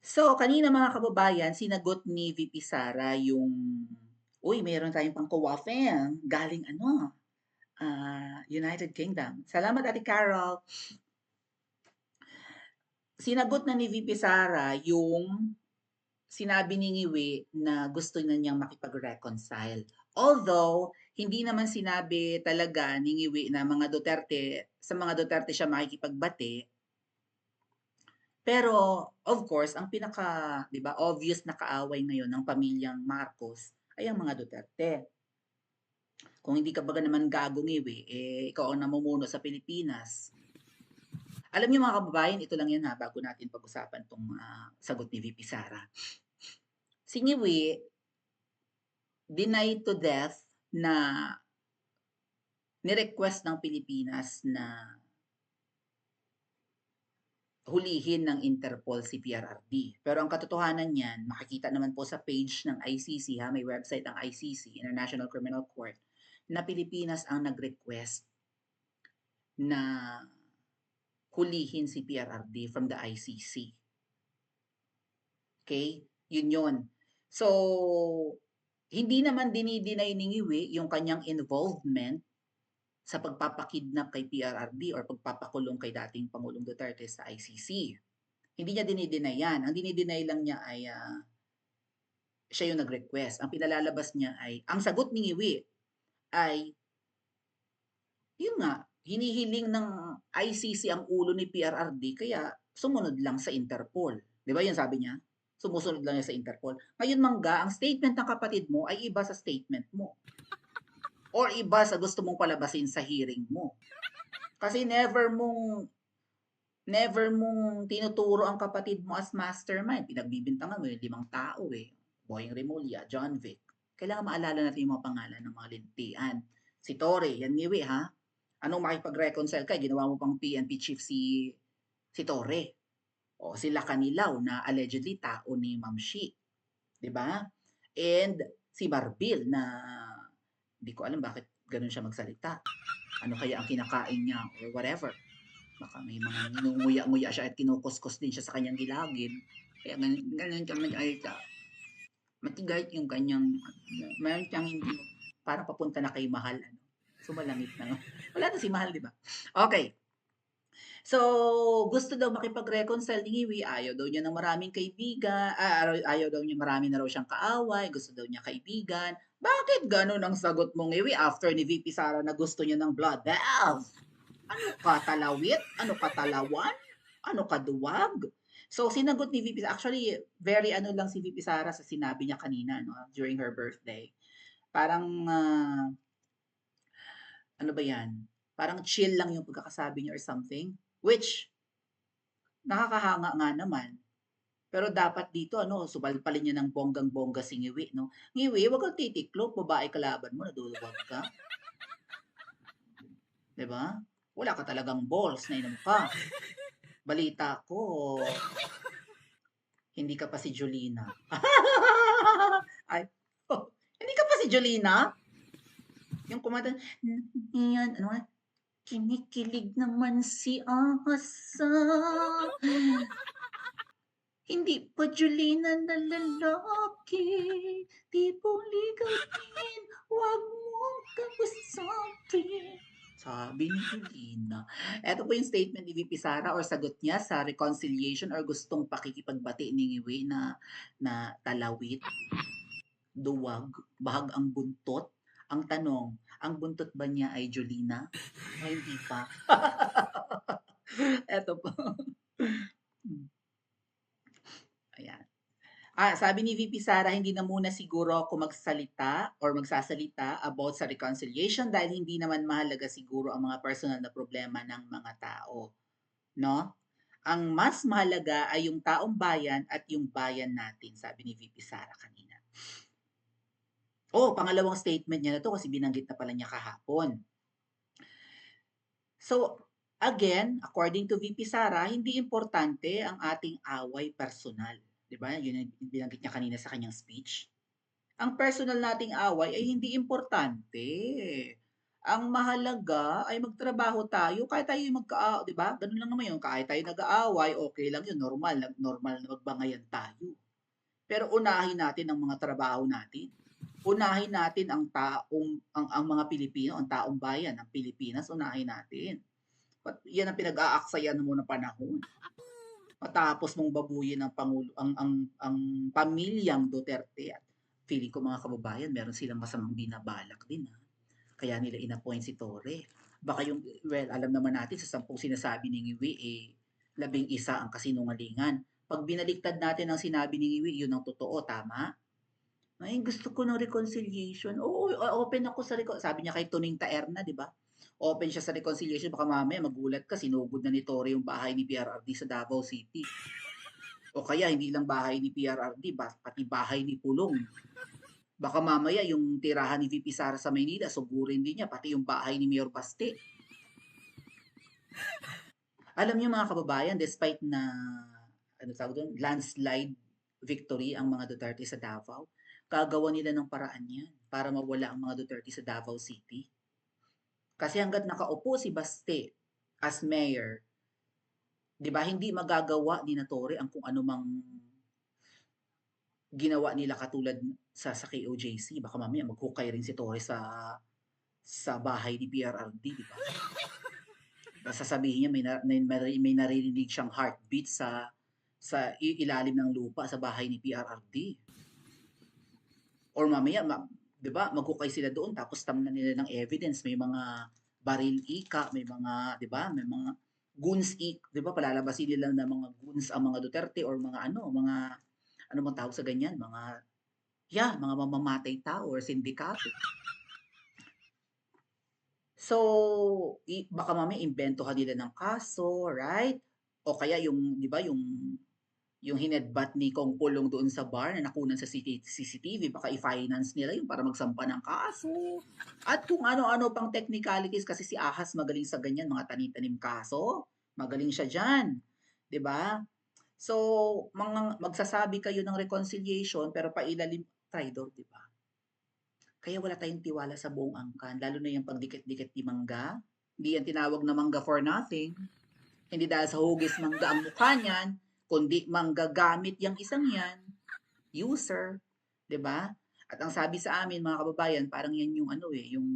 So, kanina mga kababayan, sinagot ni VP Sara yung, uy, meron tayong pang-co-waffle, galing ano, United Kingdom. Salamat, Ate Carol. Sinagot na ni VP Sara yung sinabi ni Ngiwi na gusto na niyang makipag-reconcile. Although, hindi naman sinabi talaga ni Ngiwi na sa mga Duterte siya makikipagbati. Pero, of course, ang pinaka, di ba, obvious na kaaway ngayon ng pamilyang Marcos ay ang mga Duterte. Kung hindi ka baga naman gagong ikaw ang namumuno sa Pilipinas. Alam niyo mga kababayan, ito lang yan ha, bago natin pag-usapan itong sagot ni VP Sara. Si Ngiwi, denied to death na ni-request ng Pilipinas na hulihin ng Interpol si PRRD. Pero ang katotohanan niyan, makikita naman po sa page ng ICC, may website ng ICC, International Criminal Court, na Pilipinas ang nag-request na hulihin si PRRD from the ICC. Okay? Yun yun. So, hindi naman dinideny ni Ngiwi yung kanyang involvement sa pagpapakidnap kay PRRD or pagpapakulong kay dating Pangulong Duterte sa ICC. Hindi niya dinideny yan. Ang dinideny lang niya ay siya yung nag-request. Ang pinalalabas niya ay, ang sagot ni Ngiwi ay, yun nga, hinihiling ng ICC ang ulo ni PRRD kaya sumunod lang sa Interpol. Di ba yun sabi niya? Sumusunod lang niya sa Interpol. Ngayon mangga, ang statement ng kapatid mo ay iba sa statement mo. Or iba sa gusto mong palabasin sa hearing mo. Kasi never mong tinuturo ang kapatid mo as mastermind. Pinagbibintangan mo yung 5 tao eh. Boying Remulla, John Vic. Kailangan maalala natin yung mga pangalan ng mga lintian. Si Torre, yan ngiwi ha. Anong makipag-reconcile ka? Ginawa mo pang PNP chief si Torre. O sila Kanilaw na allegedly tao ni Ma'am Shi. 'Di ba? And si Barbil na hindi ko alam bakit ganun siya magsalita. Ano kaya ang kinakain niya or whatever. Baka may mga ninunguya-nguya siya at kinukuskus din siya sa kanyang gilagid. Kaya ganun siya mag-alita. Matigas yung kanyang, meron siyang hindi, parang papunta na kay Mahal. Sumalangit na. Wala na si Mahal, di ba? Okay. So, gusto daw makipag-reconcile ni Ngiwi, ayaw daw niya ng maraming kaibigan, ayaw daw niya marami na raw siyang kaaway, gusto daw niya kaibigan. Bakit ganun ang sagot mo, Ngiwi, after ni VP Sara na gusto niya ng blood bath? Ano ka, talawit? Ano ka, talawan? Ano ka, duwag? So, sinagot ni VP, actually, very ano lang si VP Sara sa sinabi niya kanina, no, during her birthday. Parang, ano ba yan? Parang chill lang yung pagkakasabi niya or something. Which, nakakahanga nga naman. Pero dapat dito, ano, subalpalin niya ng bonggang-bongga si Ngiwi, no? Ngiwi, wag kang titiklop, babae kalaban mo, naduluwag ka. 'Di ba? Wala ka talagang balls, nainom ka. Balita ko, hindi ka pa si Jolina. Ay, oh, hindi ka pa si Jolina? Yung kumanta, yan, ano nga, kinikilig naman si Asa. Hindi pa Jolina na lalaki, di buligawin, wag mong kausapin. Sabi ni Jolina. Ito po yung statement ni VP Sara or sagot niya sa reconciliation or gustong pakikipagbati ni Ngiwi na talawit, duwag, bahag ang buntot. Ang tanong, ang buntot ba niya ay Jolina? O hindi pa? Eto po. Ayan. Sabi ni VP Sara, hindi na muna siguro ako magsalita or magsasalita about sa reconciliation dahil hindi naman mahalaga siguro ang mga personal na problema ng mga tao. No? Ang mas mahalaga ay yung taong bayan at yung bayan natin, sabi ni VP Sara kanina. Pangalawang statement niya na to kasi binanggit na pala niya kahapon. So, again, according to VP Sara, hindi importante ang ating away personal. 'Di ba? Yun yung binanggit niya kanina sa kanyang speech. Ang personal nating away ay hindi importante. Ang mahalaga ay magtrabaho tayo kahit tayo yung 'di ba, gano'n lang naman 'yun, kahit tayo nag-aaway, okey lang 'yun, normal na magbangayan tayo. Pero unahin natin ang mga trabaho natin. Unahin natin ang mga Pilipino, ang taong bayan ng Pilipinas, unahin natin. 'Yan ang pinag-aaksayan mo ng panahon. Matapos mong babuyin ang pangulo ang pamilyang Duterte at feeling ko mga kababayan meron silang masamang binabalak din, kaya nila in-appoint si Torre. Baka alam naman natin sa 10 sinasabi ni Ngiwi, 11 ang kasinungalingan. 'Pag binaliktad natin ang sinabi ni Ngiwi, yun ang totoo, tama? Ay, gusto ko ng reconciliation. Oo, open ako sa sabi niya kay Tuning Taerna, 'di ba? Open siya sa reconciliation, baka mamaya magulat ka sinugod na ni Torre yung bahay ni PRRD sa Davao City. O kaya hindi lang bahay ni PRRD, pati bahay ni Pulong. Baka mamaya yung tirahan ni VP Sara sa Maynila, sugurin din niya, pati yung bahay ni Mayor Baste. Alam niyo mga kababayan, despite na landslide victory ang mga Duterte sa Davao, gagawa nila ng paraan yan para mawala ang mga Duterte sa Davao City. Kasi hanggat nakaupo si Baste as mayor, 'di ba, hindi magagawa ni Torre ang kung ano mang ginawa nila katulad sa KOJC. Baka mamaya maghukay rin si Torre sa bahay ni PRRD, 'di ba? Sasabihin niya may naririnig siyang heartbeat sa ilalim ng lupa sa bahay ni PRRD. Or mamaya, 'di ba, maghukay sila doon tapos tamnan nila ng evidence, may mga baril ika, may mga, 'di ba, may mga goons 'di ba, palalabasin nila ng mga goons ang mga Duterte or mga ano bang tawag sa ganyan, mga mamamatay tao or sindikato. So, baka mamaya imbentohan nila ng kaso, right? O kaya yung, 'di ba, yung hinedbat ni Kong Pulong doon sa bar na nakunan sa CCTV, baka i-finance nila yun para magsampa ng kaso. At kung ano-ano pang technicalities, kasi si Ahas magaling sa ganyan, mga tanim-tanim kaso. Magaling siya dyan. 'Di ba? So, magsasabi kayo ng reconciliation pero pailalim traidor, 'di ba? Kaya wala tayong tiwala sa buong angkan, lalo na yung pagdikit-dikit ni Mangga. Hindi yan tinawag na mangga for nothing. Hindi dahil sa hugis mangga ang mukha niyan, kundi manggagamit yung isang yan, user, 'di ba? At ang sabi sa amin mga kababayan, parang yan yung yung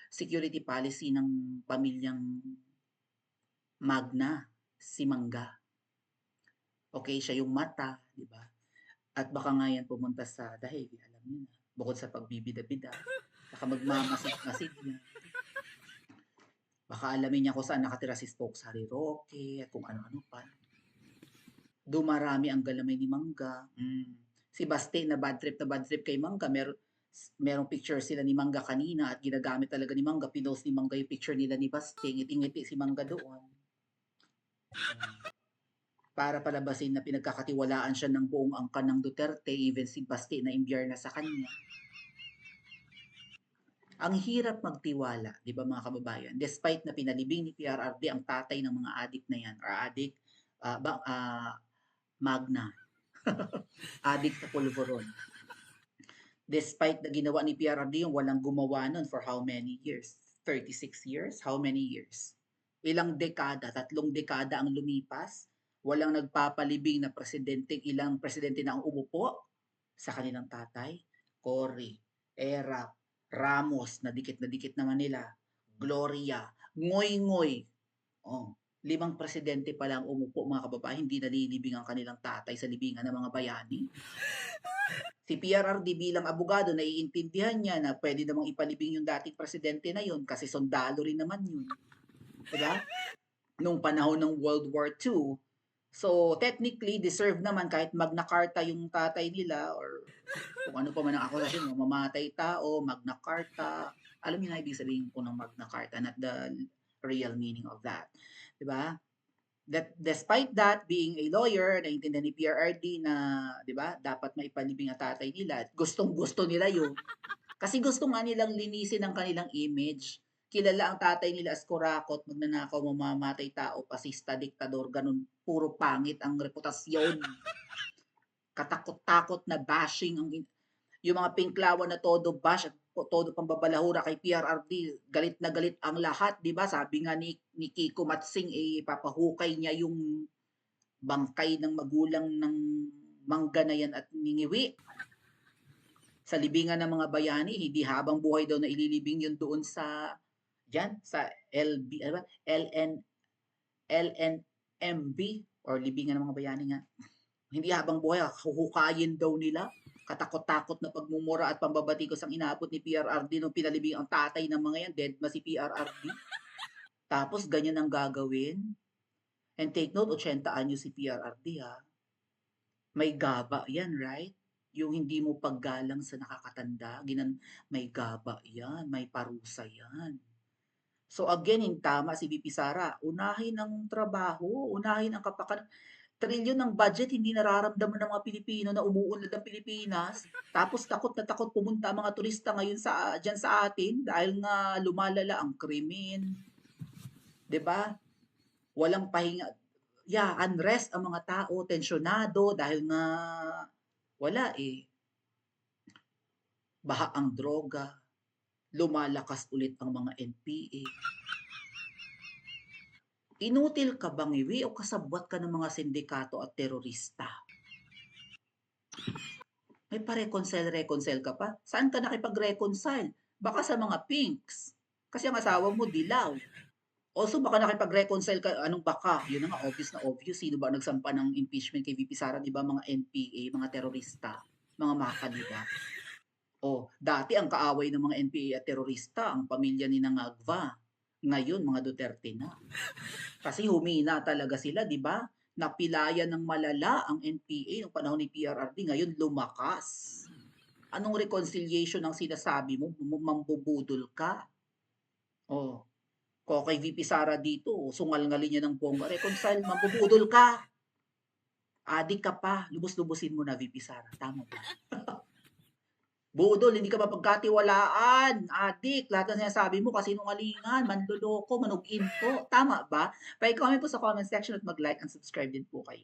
security policy ng pamilyang Magna, si Mangga. Okay, siya yung mata, 'di ba? At baka nga yan pumunta sa dahil alam niyo na, bukod sa pagbibida-bida, baka magmamasid-masid yan. Baka alamin niya kung saan nakatira si Spokes Harry Roque at kung ano-ano pa. Dumarami ang galamay ni Mangga. Si Baste na bad trip kay Mangga, merong picture sila ni Mangga kanina at ginagamit talaga ni Mangga. Pinost ni Mangga yung picture nila ni Baste. Ngiti-ngiti si Mangga doon. Para palabasin na pinagkakatiwalaan siya ng buong angkan ng Duterte, even si Baste na imbyar na sa kanya. Ang hirap magtiwala, di ba mga kababayan? Despite na pinalibing ni PRRD ang tatay ng mga adik na yan, or adik, Magna, adik sa pulveron. Despite na ginawa ni PRRD yung walang gumawa nun for how many years? 36 years? How many years? Ilang dekada, 3 dekada ang lumipas, walang nagpapalibing na presidente, ilang presidente na ang umupo sa kanilang tatay. Cory, Erap, Ramos, na dikit naman nila, Gloria, Ngoy-Ngoy. Oh, 5 presidente pa lang umupo mga kababayan, hindi nalilibing ang kanilang tatay sa libingan ng mga bayani. Si PRRD bilang abogado, naiintindihan niya na pwede namang ipalibing yung dating presidente na yun kasi sundalo rin naman yun. Diba? Nung panahon ng World War II. So, technically, deserve naman kahit Magna Carta yung tatay nila or kung ano pa man ang akusasyon, mamamatay tao, Magna Carta. Alam niyo na ibig sabihin ko ng Magna Carta, not the real meaning of that. Diba? That despite that, being a lawyer, naintindihan ni PRRD na, 'di ba, dapat maipalibing ang tatay nila. Gustong-gusto nila 'yun. Kasi gusto nga nilang linisin ang kanilang image. Kilala ang tatay nila as kurakot, magnanakaw, mamamatay tao, pasista, diktador, ganun. Puro pangit ang reputasyon. Katakot-takot na bashing ang yung mga pinklawan na todo bash at todo pambabalahura kay PRRD, galit na galit ang lahat, 'di ba? Sabi nga ni Kiko Matsing, eh, papahukay niya yung bangkay ng magulang ng mangga na yan at ningiwi sa libingan ng mga bayani, hindi habang buhay daw na ililibing yun doon sa diyan sa LB ano ba, LNMB or libingan ng mga bayani nga. Hindi habang buhay, huhukayin daw nila. Katakot-takot na pagmumura at pambabatikos ang inaabot ni PRRD nung pinalibing ang tatay ng mga yan, dead ba si PRRD? Tapos ganyan ang gagawin. And take note, 80 anyo si PRRD ha. May gaba yan, right? Yung hindi mo paggalang sa nakakatanda, may gaba yan, may parusa yan. So again, yung tama si VP Sara, unahin ang trabaho, unahin ang kapakanan. Trilyon ng budget, hindi nararamdaman ng mga Pilipino na umuunlad ang Pilipinas. Tapos takot na takot pumunta ang mga turista ngayon dyan sa atin dahil nga lumalala ang krimen. 'Di ba? Walang pahinga. Yeah, unrest ang mga tao, tensyonado dahil nga wala eh. Baha ang droga, lumalakas ulit ang mga NPA. Inutil ka bang iwi o kasabwat ka ng mga sindikato at terorista? May pa-reconcile ka pa? Saan ka nakipag-reconcile? Baka sa mga pinks. Kasi ang asawa mo dilaw. Also, baka nakipag-reconcile ka, anong baka? Yun na nga, obvious na obvious. Sino ba nagsampa ng impeachment kay VP Sara? Di ba mga NPA, mga terorista, mga makakaliga? O, dati ang kaaway ng mga NPA at terorista, ang pamilya ni Nangagva. Ngayon, mga Duterte na. Kasi humina talaga sila, di ba? Napilayan ng malala ang NPA noong panahon ni PRRD. Ngayon, lumakas. Anong reconciliation ang sinasabi mo? Mambubudol ka. Oh, kay VP Sara dito, sungal-ngalin niya ng bongga. Reconcile, mambubudol ka. Adik ka pa. Lubos-lubusin mo na, VP Sara. Tama ba? Budol, hindi ka mapagkatiwalaan. Adik, lahat ng sinasabi mo kasi nungalingan, manloloko, manuginto. Tama ba? Pa-comment po sa comment section at mag-like and subscribe din po kayo.